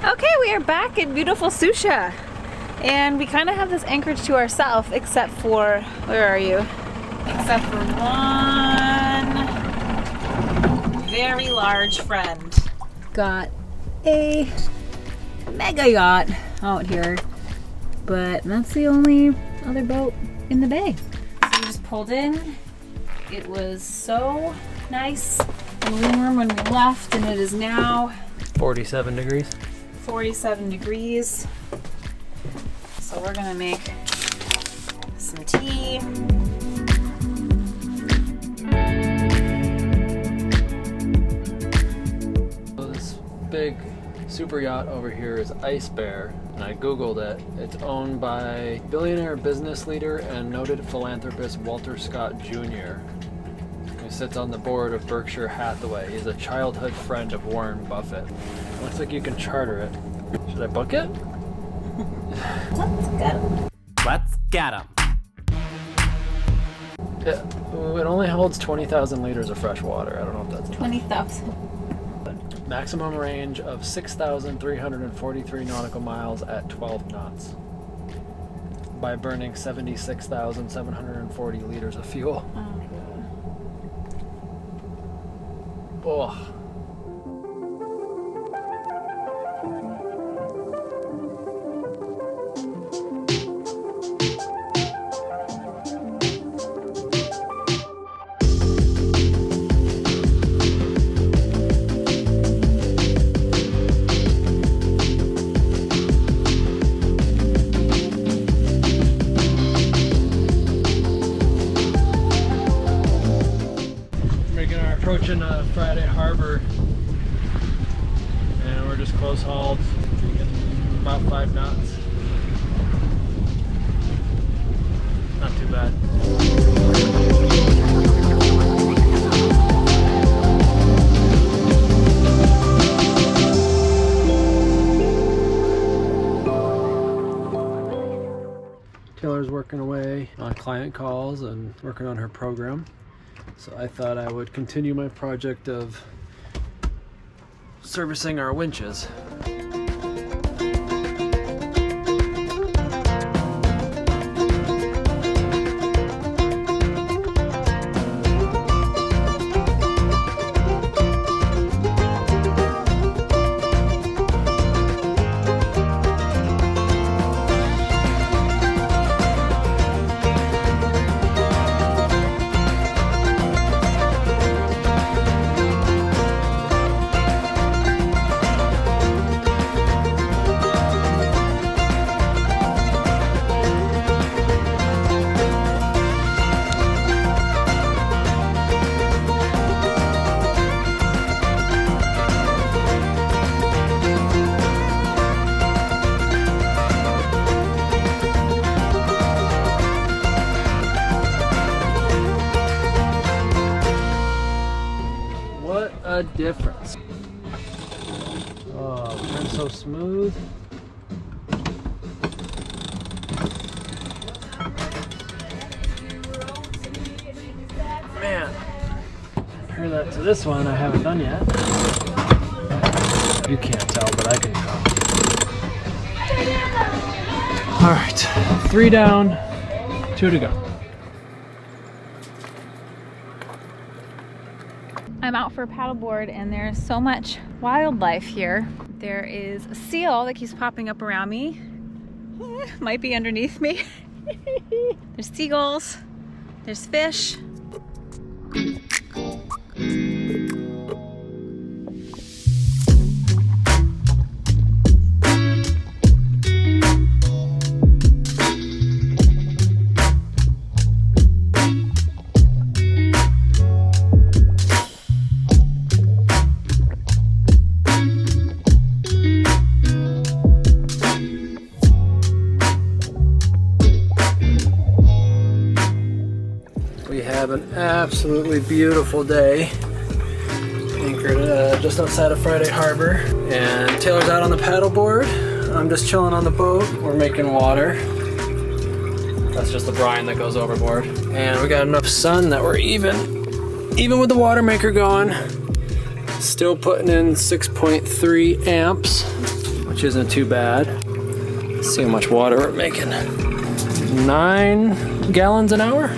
Okay, we are back in beautiful Susha. And we kind of have this anchorage to ourselves, except for, where are you? Except for one very large friend. Got a mega yacht out here, but that's the only other boat in the bay. So we just pulled in. It was so nice and warm when we left, and it is now 47 degrees. 47 degrees. So we're gonna make some tea. So this big super yacht over here is Ice Bear, and I googled it. It's owned by billionaire business leader and noted philanthropist Walter Scott Jr. He sits on the board of Berkshire Hathaway. He's a childhood friend of Warren Buffett. Looks like you can charter it. Should I book it? Let's go. Let's get 'em. It only holds 20,000 liters of fresh water. I don't know if that's enough. 20,000. Maximum range of 6,343 nautical miles at 12 knots by burning 76,740 liters of fuel. Oh. Approaching Friday Harbor, and we're just close hauled, about 5 knots. Not too bad. Taylor's working away on client calls and working on her program. So I thought I would continue my project of servicing our winches. A difference. Oh, turns so smooth. Man, hear that to this one I haven't done yet. You can't tell, but I can tell. All right, 3 down, 2 to go. I'm out for a paddleboard, and there's so much wildlife here. There is a seal that keeps popping up around me. Might be underneath me. There's seagulls. There's fish. We have an absolutely beautiful day, anchored just outside of Friday Harbor, and Taylor's out on the paddleboard. I'm just chilling on the boat. We're making water. That's just the brine that goes overboard. And we got enough sun that we're even with the water maker going. Still putting in 6.3 amps. which isn't too bad. Let's see how much water we're making. 9 gallons an hour?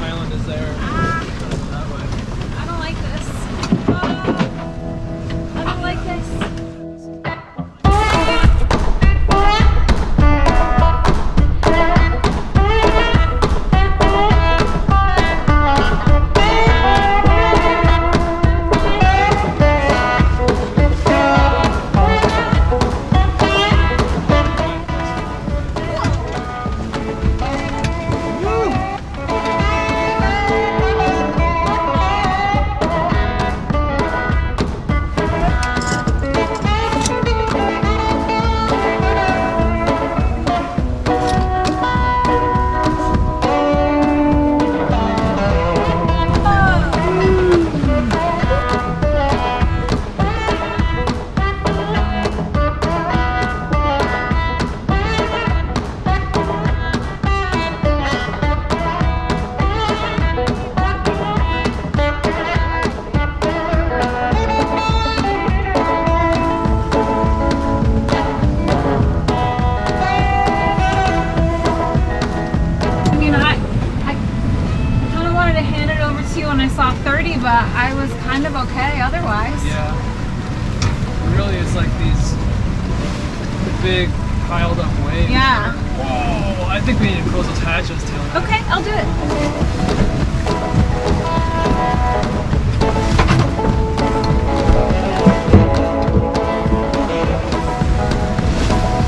Island is there. That way. I don't like this. I don't like this. When I saw 30, but I was kind of okay otherwise. Yeah. Really, it's like these big piled up waves. Yeah. Whoa! I think we need to close those hatches, Taylor. Okay, I'll do it.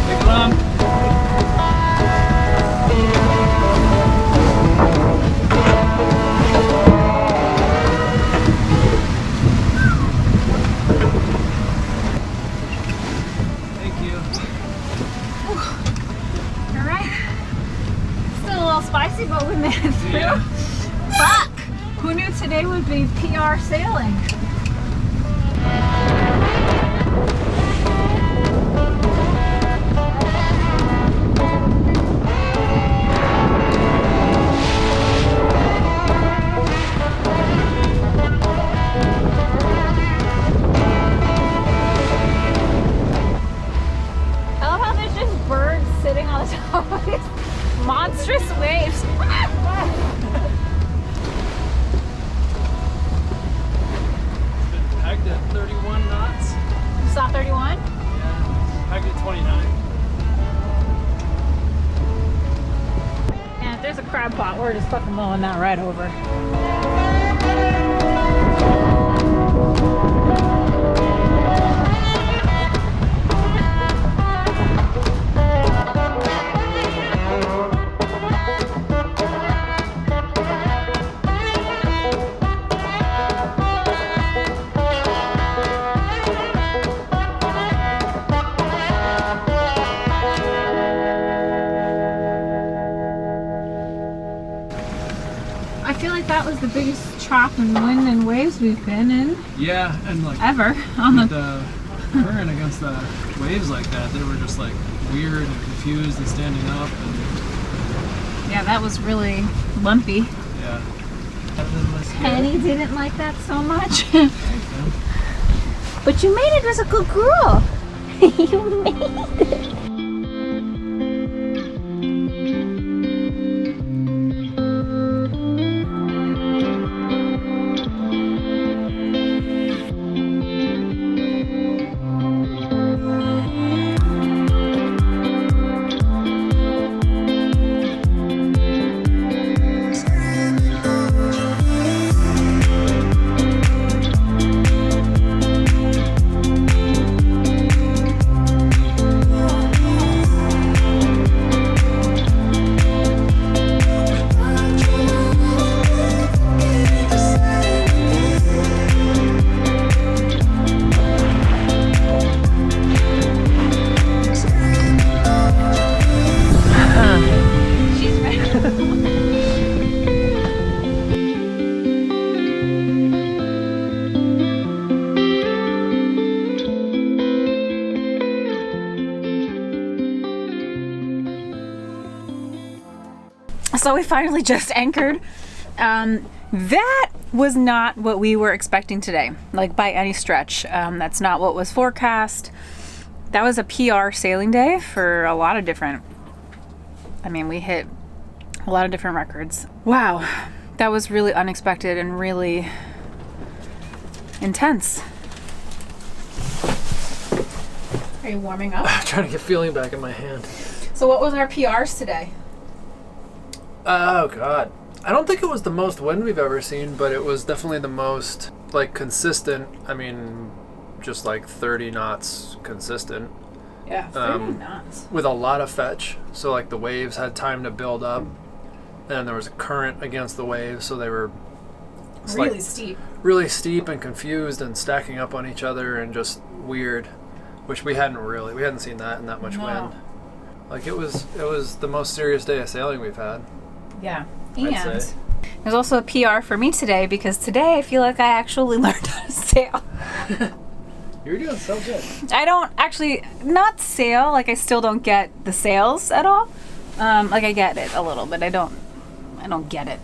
Big lump. Spicy, but we made it through. Yeah. Fuck! Who knew today would be PR sailing? I love how there's just birds sitting on the top of these monstrous waves. Pegged at 31 knots. You saw 31? Yeah, pegged at 29. And if there's a crab pot, we're just fucking mowing that right over. I feel like that was the biggest chop in wind and waves we've been in. Yeah, and like ever on the current against the waves like that, they were just like weird and confused and standing up and yeah, that was really lumpy. yeah. Penny didn't like that so much. But you made it as a good girl. You made it. So we finally just anchored. That was not what we were expecting today, like by any stretch. That's not what was forecast. That was a PR sailing day for a lot of different, we hit a lot of different records. Wow, that was really unexpected and really intense. Are you warming up? I'm trying to get feeling back in my hand. So what was our PRs today? Oh God. I don't think it was the most wind we've ever seen, but it was definitely the most consistent. Just 30 knots consistent. Yeah, 30 knots. With a lot of fetch. So the waves had time to build up. And there was a current against the waves, so they were really steep. Really steep and confused and stacking up on each other and just weird. Which we hadn't seen that in that much wind. It was the most serious day of sailing we've had. Yeah. And there's also a PR for me today because today I feel like I actually learned how to sail. You're doing so good. I don't actually not sail, I still don't get the sails at all. I get it a little, but I don't get it.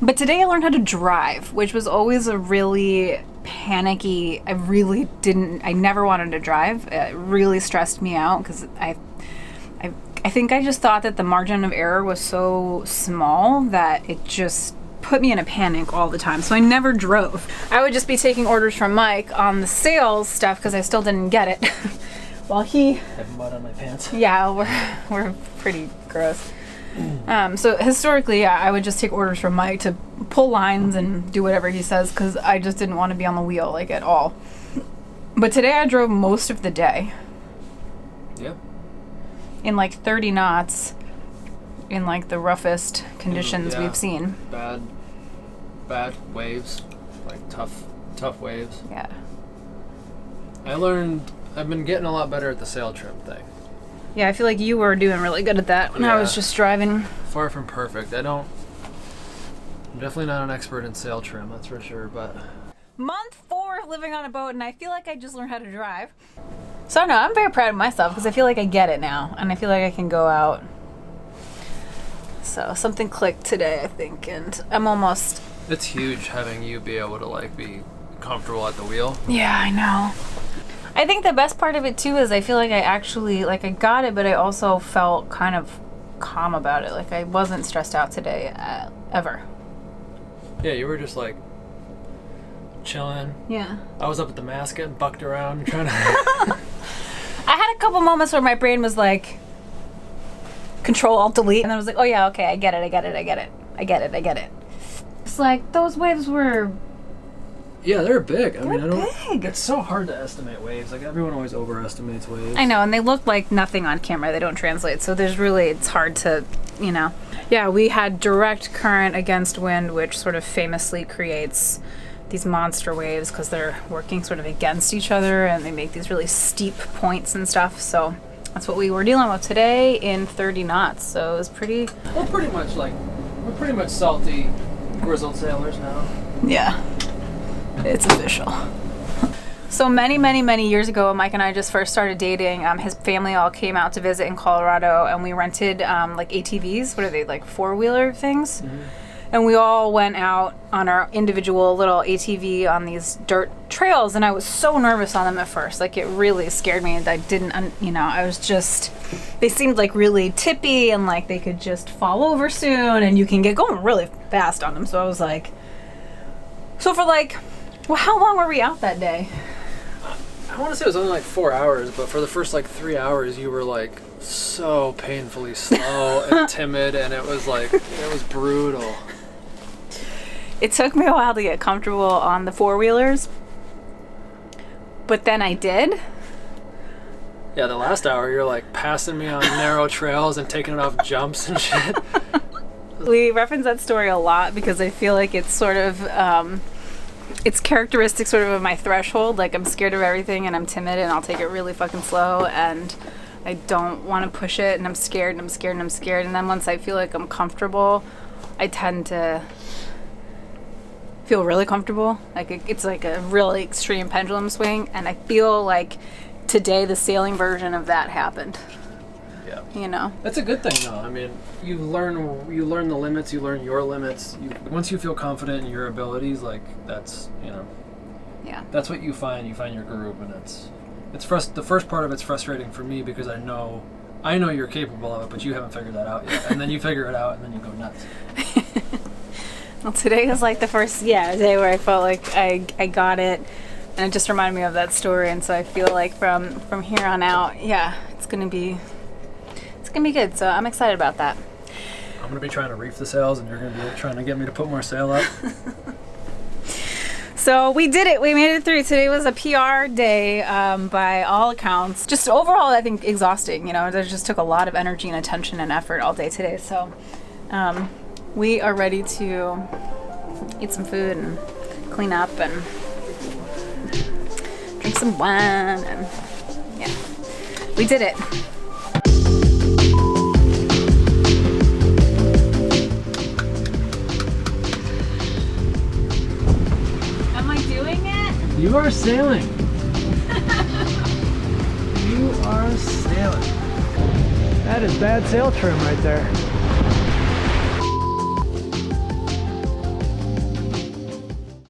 But today I learned how to drive, which was always a really panicky. I never wanted to drive. It really stressed me out because I think I just thought that the margin of error was so small that it just put me in a panic all the time. So I never drove. I would just be taking orders from Mike on the sales stuff because I still didn't get it. While he... I have mud on my pants. Yeah, we're pretty gross. So historically, I would just take orders from Mike to pull lines and do whatever he says because I just didn't want to be on the wheel at all. But today I drove most of the day. Yeah. In 30 knots in the roughest conditions we've seen. Bad waves, tough waves. Yeah. I've been getting a lot better at the sail trim thing. Yeah, I feel like you were doing really good at that when I was just driving. Far from perfect. I'm definitely not an expert in sail trim, that's for sure, but... Month 4 of living on a boat, and I feel like I just learned how to drive. So no, I'm very proud of myself because I feel like I get it now, and I feel like I can go out. So something clicked today, I think, and I'm almost... It's huge having you be able to be comfortable at the wheel. Yeah, I know. I think the best part of it too is I feel like I actually I got it, but I also felt kind of calm about it. I wasn't stressed out today ever. Yeah, you were just chilling. Yeah. I was up at the mast getting bucked around trying to... I had a couple moments where my brain was Control Alt Delete, and then I was oh yeah, okay, I get it. It's those waves were... Yeah, they're big. They're big. It's so hard to estimate waves. Everyone always overestimates waves. I know, and they look like nothing on camera. They don't translate, so it's hard to, Yeah, we had direct current against wind, which sort of famously creates these monster waves because they're working sort of against each other, and they make these really steep points and stuff. So that's what we were dealing with today in 30 knots. So it was pretty... We're pretty much salty, grizzled sailors now. Yeah. It's official. So many years ago, Mike and I just first started dating. His family all came out to visit in Colorado, and we rented ATVs. What are they, four-wheeler things? Mm-hmm. And we all went out on our individual little ATV on these dirt trails, and I was so nervous on them at first. It really scared me, and I didn't, I was just... They seemed really tippy, and they could just fall over soon, and you can get going really fast on them. So I was So for well, how long were we out that day? I want to say it was only 4 hours, but for the first 3 hours, you were so painfully slow and timid, and it was it was brutal. It took me a while to get comfortable on the four-wheelers, but then I did. Yeah, the last hour, you're passing me on narrow trails and taking it off jumps and shit. We reference that story a lot because I feel like it's sort of... it's characteristic sort of my threshold. I'm scared of everything, and I'm timid, and I'll take it really fucking slow, and I don't want to push it, and I'm scared, and I'm scared, and I'm scared. And then once I feel like I'm comfortable, I tend to feel really comfortable. It's a really extreme pendulum swing, and I feel like today the sailing version of that happened. Yeah. You know. That's a good thing, though. I mean, you learn the limits. You learn your limits. Once you feel confident in your abilities, like that's Yeah. That's what you find. You find your groove, and the first part of it's frustrating for me because I know you're capable of it, but you haven't figured that out yet. And then you figure it out, and then you go nuts. Well, today was like the first day where I felt like I got it, and it just reminded me of that story. And so I feel like from here on out, it's gonna be good. So I'm excited about that. I'm gonna be trying to reef the sails, and you're gonna be trying to get me to put more sail up. So we did it. We made it through. Today was a PR day by all accounts. Just overall, I think exhausting. You know, it just took a lot of energy and attention and effort all day today. So we are ready to eat some food and clean up and drink some wine. And we did it. You are sailing. You are sailing. That is bad sail trim right there.